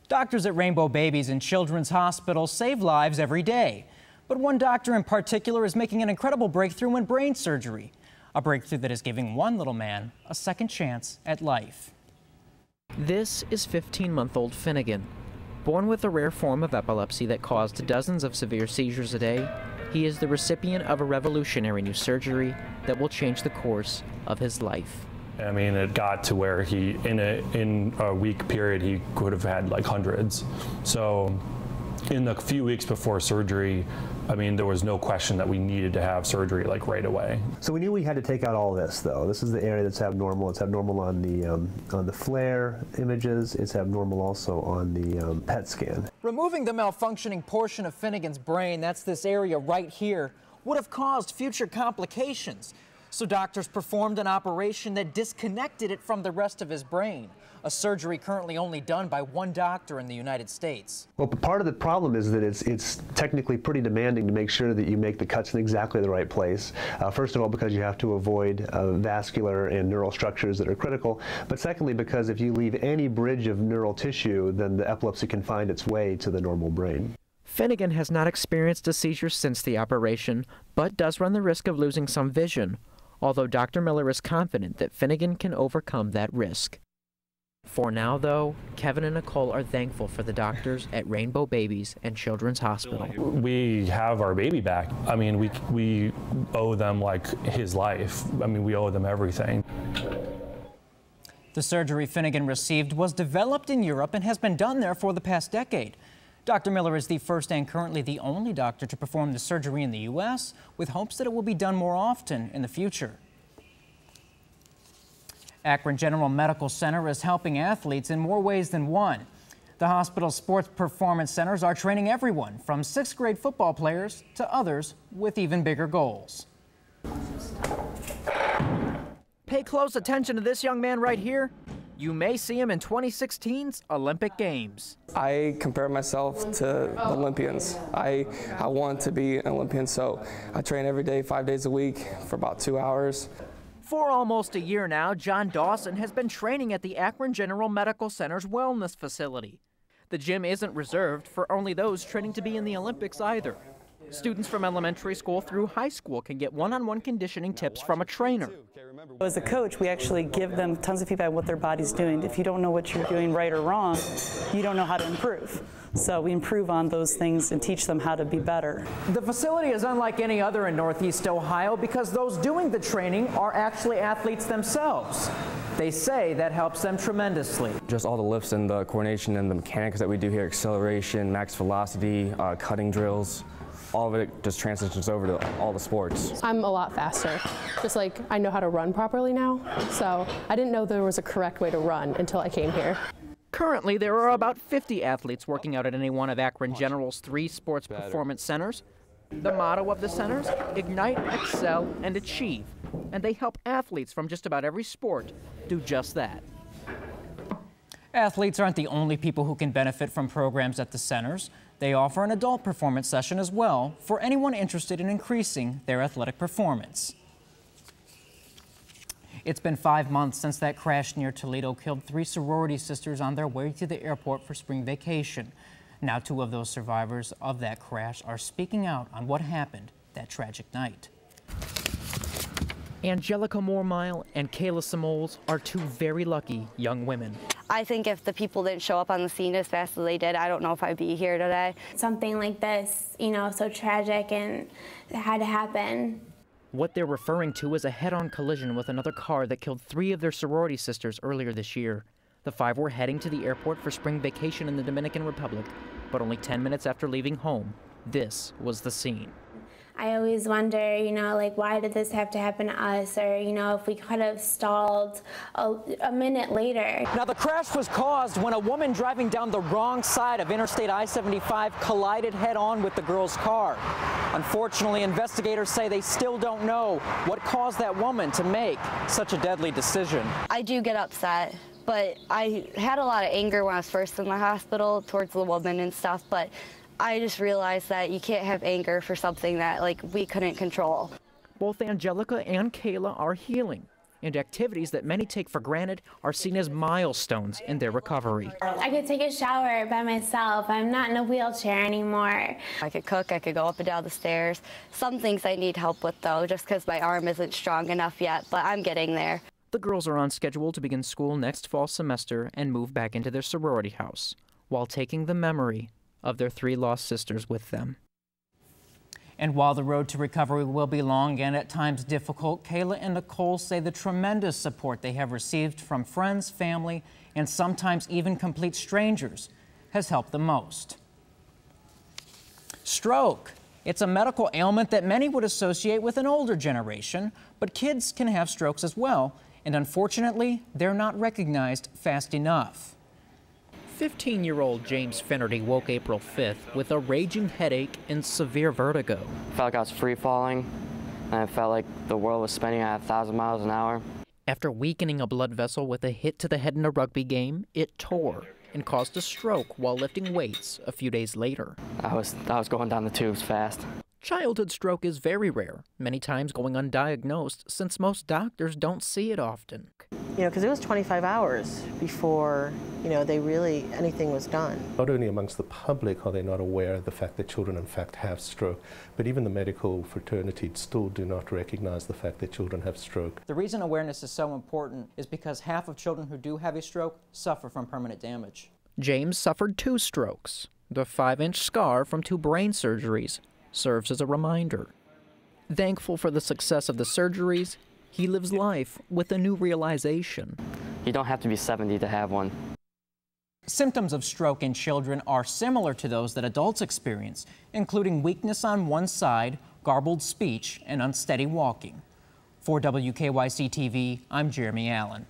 Doctors at Rainbow Babies and Children's Hospital save lives every day. But one doctor in particular is making an incredible breakthrough in brain surgery. A breakthrough that is giving one little man a second chance at life. This is 15-month-old Finnegan. Born with a rare form of epilepsy that caused dozens of severe seizures a day, he is the recipient of a revolutionary new surgery that will change the course of his life. I mean, it got to where he, in a week period, he could have had like hundreds. So in the few weeks before surgery, I mean, there was no question that we needed to have surgery like right away. So we knew we had to take out all this, though. This is the area that's abnormal. It's abnormal on the FLAIR images. It's abnormal also on the PET scan. Removing the malfunctioning portion of Finnegan's brain, that's this area right here, would have caused future complications. So doctors performed an operation that disconnected it from the rest of his brain, a surgery currently only done by one doctor in the United States. Well, part of the problem is that it's technically pretty demanding to make sure that you make the cuts in exactly the right place. First of all, because you have to avoid vascular and neural structures that are critical, but secondly, because if you leave any bridge of neural tissue, then the epilepsy can find its way to the normal brain. Finnegan has not experienced a seizure since the operation, but does run the risk of losing some vision, although Dr. Miller is confident that Finnegan can overcome that risk. For now, though, Kevin and Nicole are thankful for the doctors at Rainbow Babies and Children's Hospital. We have our baby back. I mean, we owe them like his life. I mean, we owe them everything. The surgery Finnegan received was developed in Europe and has been done there for the past decade. Dr. Miller is the first and currently the only doctor to perform the surgery in the U.S., with hopes that it will be done more often in the future. Akron General Medical Center is helping athletes in more ways than one. The hospital's sports performance centers are training everyone, from 6th grade football players to others with even bigger goals. Pay close attention to this young man right here. You may see him in 2016's Olympic Games. I compare myself to Olympians. I want to be an Olympian, so I train every day, 5 days a week for about 2 hours. For almost a year now, John Dawson has been training at the Akron General Medical Center's wellness facility. The gym isn't reserved for only those training to be in the Olympics either. Students from elementary school through high school can get one-on-one conditioning tips from a trainer. As a coach, we actually give them tons of feedback on what their body's doing. If you don't know what you're doing right or wrong, you don't know how to improve. So we improve on those things and teach them how to be better. The facility is unlike any other in Northeast Ohio because those doing the training are actually athletes themselves. They say that helps them tremendously. Just all the lifts and the coordination and the mechanics that we do here, acceleration, max velocity, cutting drills, all of it just transitions over to all the sports. I'm a lot faster. Just like I know how to run properly now, so I didn't know there was a correct way to run until I came here. Currently, there are about 50 athletes working out at any one of Akron General's 3 sports performance centers. The motto of the centers, Ignite, Excel, and Achieve, and they help athletes from just about every sport do just that. Athletes aren't the only people who can benefit from programs at the centers. They offer an adult performance session as well for anyone interested in increasing their athletic performance. It's been 5 months since that crash near Toledo killed 3 sorority sisters on their way to the airport for spring vacation. Now 2 of those survivors of that crash are speaking out on what happened that tragic night. Angelica MORMILE and KAYLA SOMOLES are 2 very lucky young women. I think if the people didn't show up on the scene as fast as they did, I don't know if I'd be here today. Something like this, you know, so tragic and it had to happen. What they're referring to is a head-on collision with another car that killed 3 of their sorority sisters earlier this year. The 5 were heading to the airport for spring vacation in the Dominican Republic, but only 10 minutes after leaving home, this was the scene. I always wonder, you know, like, why did this have to happen to us? Or, you know, if we could have stalled a minute later. Now, the crash was caused when a woman driving down the wrong side of Interstate I-75 collided head-on with the girl's car. Unfortunately, investigators say they still don't know what caused that woman to make such a deadly decision. I do get upset, but I had a lot of anger when I was first in the hospital towards the woman and stuff, but I just realized that you can't have anger for something that, like, we couldn't control. Both Angelica and KAYLA are healing. And activities that many take for granted are seen as milestones in their recovery. I could take a shower by myself. I'm not in a wheelchair anymore. I could cook, I could go up and down the stairs. Some things I need help with though, just because my arm isn't strong enough yet, but I'm getting there. The girls are on schedule to begin school next fall semester and move back into their sorority house, while taking the memory of their 3 lost sisters with them. And while the road to recovery will be long and at times difficult, Kayla and Nicole say the tremendous support they have received from friends, family, and sometimes even complete strangers has helped the most. Stroke. It's a medical ailment that many would associate with an older generation, but kids can have strokes as well, and unfortunately, they're not recognized fast enough. 15-year-old James Finnerty woke April 5th with a raging headache and severe vertigo. I felt like I was free-falling, and I felt like the world was spinning at 1,000 miles an hour. After weakening a blood vessel with a hit to the head in a rugby game, it tore and caused a stroke while lifting weights a few days later. I was going down the tubes fast. Childhood stroke is very rare, many times going undiagnosed since most doctors don't see it often. You know, because it was 25 hours before, anything was done. Not only amongst the public are they not aware of the fact that children in fact have stroke, but even the medical fraternity still do not recognize the fact that children have stroke. The reason awareness is so important is because half of children who do have a stroke suffer from permanent damage. James suffered 2 strokes. The 5-inch scar from 2 brain surgeries serves as a reminder. Thankful for the success of the surgeries, he lives life with a new realization. You don't have to be 70 to have one. Symptoms of stroke in children are similar to those that adults experience, including weakness on one side, garbled speech, and unsteady walking. For WKYC-TV, I'm Jeremy Allen.